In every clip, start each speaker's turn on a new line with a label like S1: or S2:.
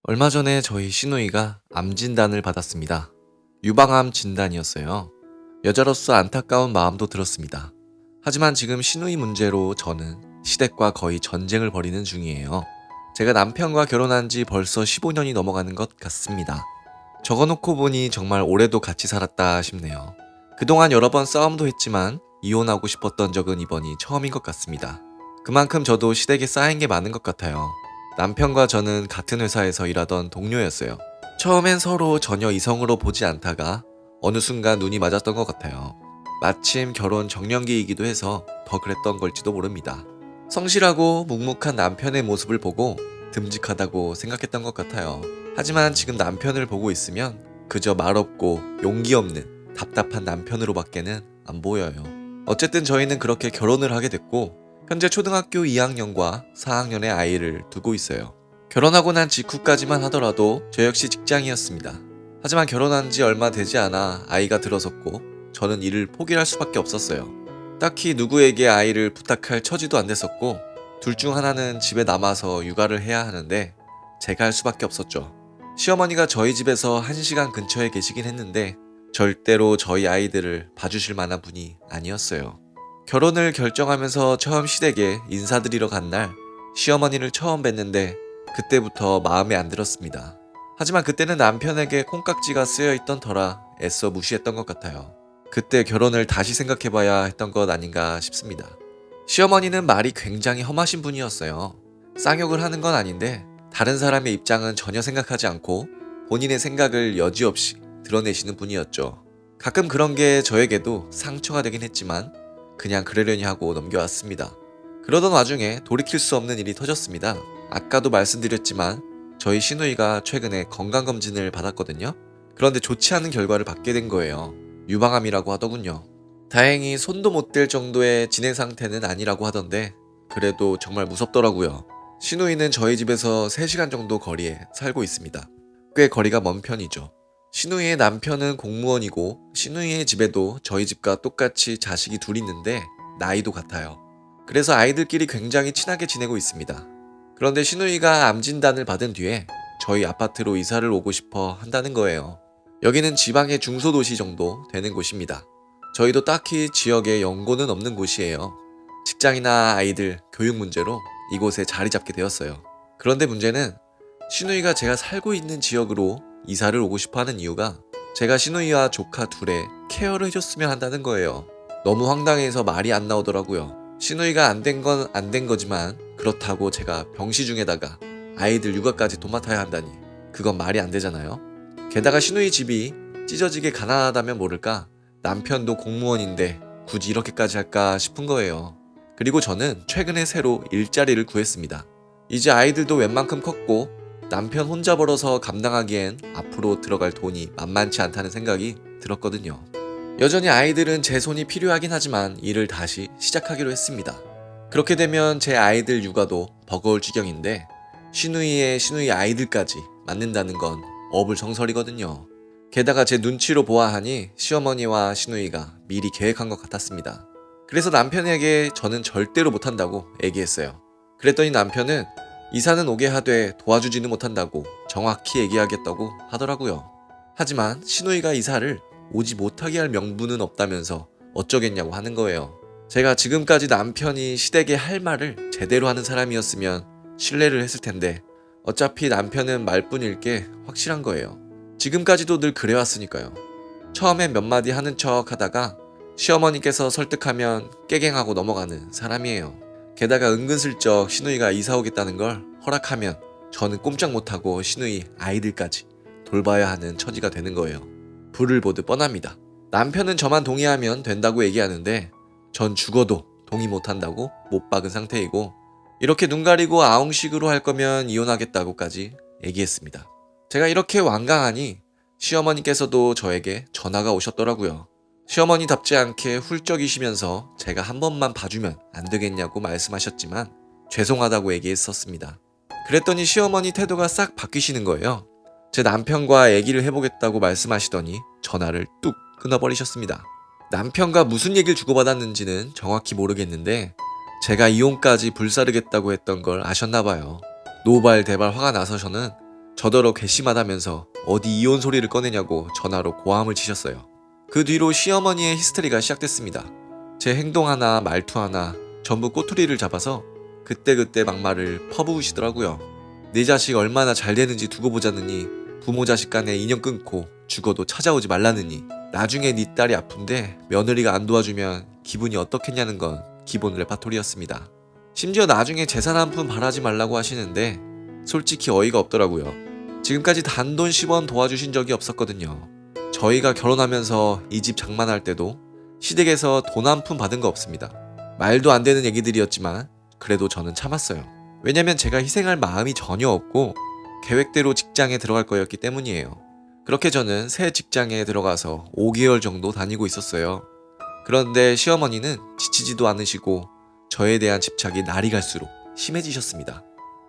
S1: 얼마 전에 저희 시누이가 암 진단을 받았습니다. 유방암 진단이었어요. 여자로서 안타까운 마음도 들었습니다. 하지만 지금 시누이 문제로 저는 시댁과 거의 전쟁을 벌이는 중이에요. 제가 남편과 결혼한 지 벌써 15년이 넘어가는 것 같습니다. 적어놓고 보니 정말 오래도 같이 살았다 싶네요. 그동안 여러 번 싸움도 했지만 이혼하고 싶었던 적은 이번이 처음인 것 같습니다. 그만큼 저도 시댁에 쌓인 게 많은 것 같아요. 남편과 저는 같은 회사에서 일하던 동료였어요. 처음엔 서로 전혀 이성으로 보지 않다가 어느 순간 눈이 맞았던 것 같아요. 마침 결혼 정년기이기도 해서 더 그랬던 걸지도 모릅니다. 성실하고 묵묵한 남편의 모습을 보고 듬직하다고 생각했던 것 같아요. 하지만 지금 남편을 보고 있으면 그저 말없고 용기 없는 답답한 남편으로밖에는 안 보여요. 어쨌든 저희는 그렇게 결혼을 하게 됐고 현재 초등학교 2학년과 4학년의 아이를 두고 있어요. 결혼하고 난 직후까지만 하더라도 저 역시 직장이었습니다. 하지만 결혼한 지 얼마 되지 않아 아이가 들어섰고 저는 일을 포기할 수밖에 없었어요. 딱히 누구에게 아이를 부탁할 처지도 안 됐었고 둘 중 하나는 집에 남아서 육아를 해야 하는데 제가 할 수밖에 없었죠. 시어머니가 저희 집에서 1시간 근처에 계시긴 했는데 절대로 저희 아이들을 봐주실 만한 분이 아니었어요. 결혼을 결정하면서 처음 시댁에 인사드리러 간 날 시어머니를 처음 뵀는데 그때부터 마음에 안 들었습니다. 하지만 그때는 남편에게 콩깍지가 쓰여 있던 터라 애써 무시했던 것 같아요. 그때 결혼을 다시 생각해봐야 했던 것 아닌가 싶습니다. 시어머니는 말이 굉장히 험하신 분이었어요. 쌍욕을 하는 건 아닌데 다른 사람의 입장은 전혀 생각하지 않고 본인의 생각을 여지없이 드러내시는 분이었죠. 가끔 그런 게 저에게도 상처가 되긴 했지만 그냥 그러려니 하고 넘겨왔습니다. 그러던 와중에 돌이킬 수 없는 일이 터졌습니다. 아까도 말씀드렸지만 저희 시누이가 최근에 건강검진을 받았거든요. 그런데 좋지 않은 결과를 받게 된 거예요. 유방암이라고 하더군요. 다행히 손도 못 댈 정도의 진행 상태는 아니라고 하던데 그래도 정말 무섭더라고요. 시누이는 저희 집에서 3시간 정도 거리에 살고 있습니다. 꽤 거리가 먼 편이죠. 시누이의 남편은 공무원이고 시누이의 집에도 저희 집과 똑같이 자식이 둘 있는데 나이도 같아요. 그래서 아이들끼리 굉장히 친하게 지내고 있습니다. 그런데 시누이가 암 진단을 받은 뒤에 저희 아파트로 이사를 오고 싶어 한다는 거예요. 여기는 지방의 중소도시 정도 되는 곳입니다. 저희도 딱히 지역에 연고는 없는 곳이에요. 직장이나 아이들, 교육 문제로 이곳에 자리 잡게 되었어요. 그런데 문제는 시누이가 제가 살고 있는 지역으로 이사를 오고 싶어 하는 이유가 제가 시누이와 조카 둘의 케어를 해줬으면 한다는 거예요. 너무 황당해서 말이 안 나오더라고요. 시누이가 안 된 건 안 된 거지만 그렇다고 제가 병시 중에다가 아이들 육아까지 도맡아야 한다니 그건 말이 안 되잖아요. 게다가 시누이 집이 찢어지게 가난하다면 모를까 남편도 공무원인데 굳이 이렇게까지 할까 싶은 거예요. 그리고 저는 최근에 새로 일자리를 구했습니다. 이제 아이들도 웬만큼 컸고 남편 혼자 벌어서 감당하기엔 앞으로 들어갈 돈이 만만치 않다는 생각이 들었거든요. 여전히 아이들은 제 손이 필요하긴 하지만 일을 다시 시작하기로 했습니다. 그렇게 되면 제 아이들 육아도 버거울 지경인데 시누이 아이들까지 맡는다는 건 어불성설이거든요. 게다가 제 눈치로 보아하니 시어머니와 시누이가 미리 계획한 것 같았습니다. 그래서 남편에게 저는 절대로 못한다고 얘기했어요. 그랬더니 남편은 이사는 오게 하되 도와주지는 못한다고 정확히 얘기하겠다고 하더라고요. 하지만 시누이가 이사를 오지 못하게 할 명분은 없다면서 어쩌겠냐고 하는 거예요. 제가 지금까지 남편이 시댁에 할 말을 제대로 하는 사람이었으면 신뢰를 했을 텐데 어차피 남편은 말뿐일 게 확실한 거예요. 지금까지도 늘 그래왔으니까요. 처음엔 몇 마디 하는 척 하다가 시어머니께서 설득하면 깨갱하고 넘어가는 사람이에요. 게다가 은근슬쩍 시누이가 이사 오겠다는 걸 허락하면 저는 꼼짝 못하고 시누이 아이들까지 돌봐야 하는 처지가 되는 거예요. 불을 보듯 뻔합니다. 남편은 저만 동의하면 된다고 얘기하는데 전 죽어도 동의 못한다고 못 박은 상태이고 이렇게 눈 가리고 아웅식으로 할 거면 이혼하겠다고까지 얘기했습니다. 제가 이렇게 완강하니 시어머니께서도 저에게 전화가 오셨더라고요. 시어머니답지 않게 훌쩍이시면서 제가 한 번만 봐주면 안 되겠냐고 말씀하셨지만 죄송하다고 얘기했었습니다. 그랬더니 시어머니 태도가 싹 바뀌시는 거예요. 제 남편과 얘기를 해보겠다고 말씀하시더니 전화를 뚝 끊어버리셨습니다. 남편과 무슨 얘기를 주고받았는지는 정확히 모르겠는데 제가 이혼까지 불사르겠다고 했던 걸 아셨나봐요. 노발대발 화가 나서서는 저더러 괘씸하다면서 어디 이혼 소리를 꺼내냐고 전화로 고함을 치셨어요. 그 뒤로 시어머니의 히스테리가 시작됐습니다. 제 행동 하나 말투 하나 전부 꼬투리를 잡아서 그때그때 막말을 퍼부으시더라고요. 내 자식 얼마나 잘 되는지 두고 보자느니 부모 자식 간에 인연 끊고 죽어도 찾아오지 말라느니 나중에 네 딸이 아픈데 며느리가 안 도와주면 기분이 어떻겠냐는 건 기본 레파토리였습니다. 심지어 나중에 재산 한 푼 바라지 말라고 하시는데 솔직히 어이가 없더라고요. 지금까지 단돈 10원 도와주신 적이 없었거든요. 저희가 결혼하면서 이 집 장만할 때도 시댁에서 돈 한 푼 받은 거 없습니다. 말도 안 되는 얘기들이었지만 그래도 저는 참았어요. 왜냐면 제가 희생할 마음이 전혀 없고 계획대로 직장에 들어갈 거였기 때문이에요. 그렇게 저는 새 직장에 들어가서 5개월 정도 다니고 있었어요. 그런데 시어머니는 지치지도 않으시고 저에 대한 집착이 날이 갈수록 심해지셨습니다.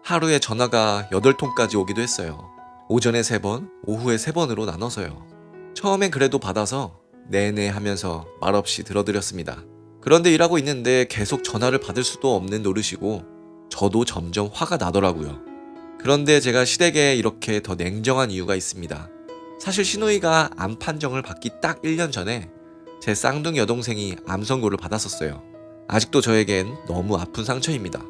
S1: 하루에 전화가 8통까지 오기도 했어요. 오전에 3번, 오후에 3번으로 나눠서요. 처음엔 그래도 받아서 네네 하면서 말없이 들어드렸습니다. 그런데 일하고 있는데 계속 전화를 받을 수도 없는 노릇이고 저도 점점 화가 나더라고요. 그런데 제가 시댁에 이렇게 더 냉정한 이유가 있습니다. 사실 시누이가 암 판정을 받기 딱 1년 전에 제 쌍둥이 여동생이 암 선고를 받았었어요. 아직도 저에겐 너무 아픈 상처입니다.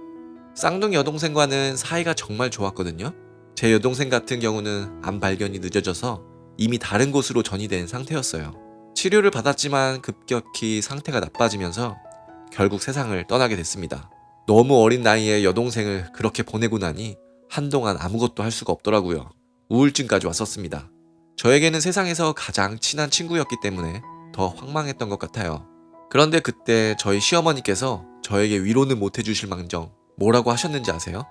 S1: 쌍둥이 여동생과는 사이가 정말 좋았거든요. 제 여동생 같은 경우는 암 발견이 늦어져서 이미 다른 곳으로 전이된 상태였어요. 치료를 받았지만 급격히 상태가 나빠지면서 결국 세상을 떠나게 됐습니다. 너무 어린 나이에 여동생을 그렇게 보내고 나니 한동안 아무것도 할 수가 없더라고요. 우울증까지 왔었습니다. 저에게는 세상에서 가장 친한 친구였기 때문에 더 황망했던 것 같아요. 그런데 그때 저희 시어머니께서 저에게 위로는 못 해주실 망정 뭐라고 하셨는지 아세요?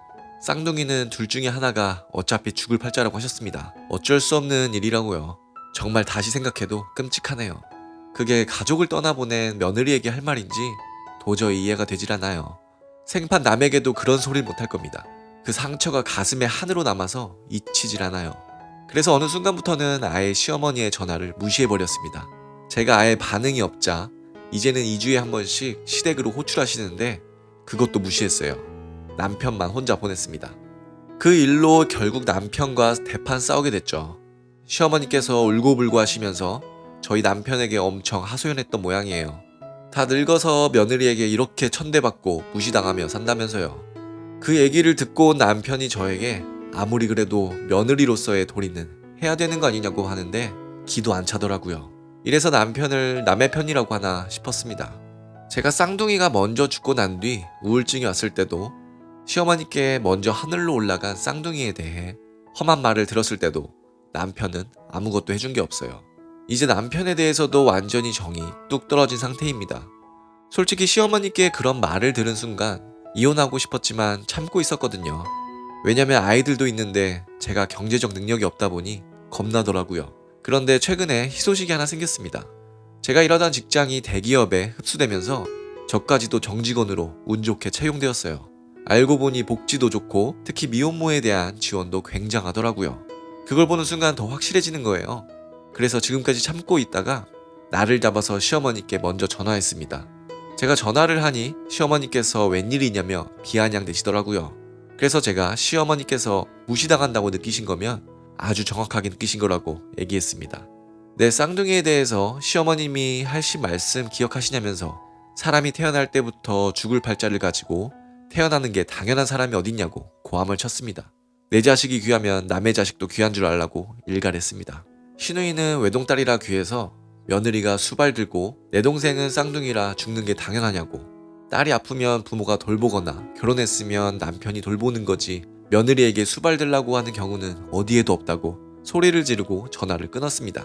S1: 쌍둥이는 둘 중에 하나가 어차피 죽을 팔자라고 하셨습니다. 어쩔 수 없는 일이라고요. 정말 다시 생각해도 끔찍하네요. 그게 가족을 떠나보낸 며느리에게 할 말인지 도저히 이해가 되질 않아요. 생판 남에게도 그런 소리를 못할 겁니다. 그 상처가 가슴에 한으로 남아서 잊히질 않아요. 그래서 어느 순간부터는 아예 시어머니의 전화를 무시해버렸습니다. 제가 아예 반응이 없자 이제는 2주에 한 번씩 시댁으로 호출하시는데 그것도 무시했어요. 남편만 혼자 보냈습니다. 그 일로 결국 남편과 대판 싸우게 됐죠. 시어머니께서 울고불고 하시면서 저희 남편에게 엄청 하소연했던 모양이에요. 다 늙어서 며느리에게 이렇게 천대받고 무시당하며 산다면서요. 그 얘기를 듣고 온 남편이 저에게 아무리 그래도 며느리로서의 도리는 해야 되는 거 아니냐고 하는데 기도 안 차더라고요. 이래서 남편을 남의 편이라고 하나 싶었습니다. 제가 쌍둥이가 먼저 죽고 난 뒤 우울증이 왔을 때도 시어머니께 먼저 하늘로 올라간 쌍둥이에 대해 험한 말을 들었을 때도 남편은 아무것도 해준 게 없어요. 이제 남편에 대해서도 완전히 정이 뚝 떨어진 상태입니다. 솔직히 시어머니께 그런 말을 들은 순간 이혼하고 싶었지만 참고 있었거든요. 왜냐면 아이들도 있는데 제가 경제적 능력이 없다 보니 겁나더라고요. 그런데 최근에 희소식이 하나 생겼습니다. 제가 일하던 직장이 대기업에 흡수되면서 저까지도 정직원으로 운 좋게 채용되었어요. 알고 보니 복지도 좋고 특히 미혼모에 대한 지원도 굉장하더라고요. 그걸 보는 순간 더 확실해지는 거예요. 그래서 지금까지 참고 있다가 나를 잡아서 시어머니께 먼저 전화했습니다. 제가 전화를 하니 시어머니께서 웬일이냐며 비아냥대시더라고요. 그래서 제가 시어머니께서 무시당한다고 느끼신 거면 아주 정확하게 느끼신 거라고 얘기했습니다. 내 쌍둥이에 대해서 시어머님이 하신 말씀 기억하시냐면서 사람이 태어날 때부터 죽을 팔자를 가지고 태어나는 게 당연한 사람이 어딨냐고 고함을 쳤습니다. 내 자식이 귀하면 남의 자식도 귀한 줄 알라고 일갈했습니다. 시누이는 외동딸이라 귀해서 며느리가 수발 들고 내 동생은 쌍둥이라 죽는 게 당연하냐고, 딸이 아프면 부모가 돌보거나 결혼했으면 남편이 돌보는 거지 며느리에게 수발 들라고 하는 경우는 어디에도 없다고 소리를 지르고 전화를 끊었습니다.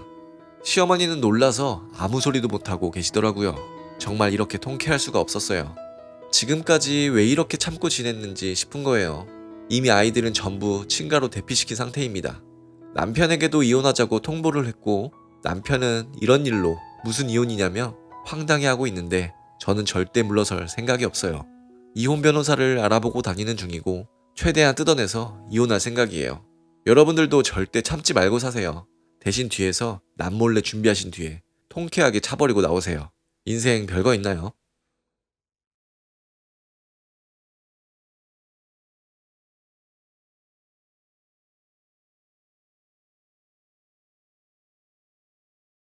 S1: 시어머니는 놀라서 아무 소리도 못하고 계시더라고요. 정말 이렇게 통쾌할 수가 없었어요. 지금까지 왜 이렇게 참고 지냈는지 싶은 거예요. 이미 아이들은 전부 친가로 대피시킨 상태입니다. 남편에게도 이혼하자고 통보를 했고 남편은 이런 일로 무슨 이혼이냐며 황당해하고 있는데 저는 절대 물러설 생각이 없어요. 이혼 변호사를 알아보고 다니는 중이고 최대한 뜯어내서 이혼할 생각이에요. 여러분들도 절대 참지 말고 사세요. 대신 뒤에서 남몰래 준비하신 뒤에 통쾌하게 차버리고 나오세요. 인생 별거 있나요?